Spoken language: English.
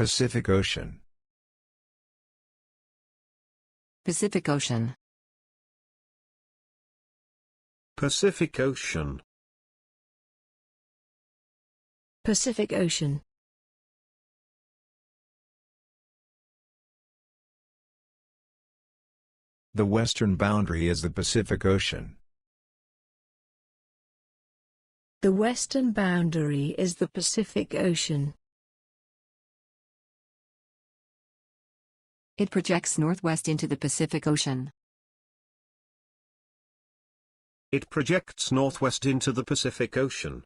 Pacific Ocean. Pacific Ocean. Pacific Ocean. Pacific Ocean. The western boundary is the Pacific Ocean. The western boundary is the Pacific Ocean. It projects northwest into the Pacific Ocean. It projects northwest into the Pacific Ocean.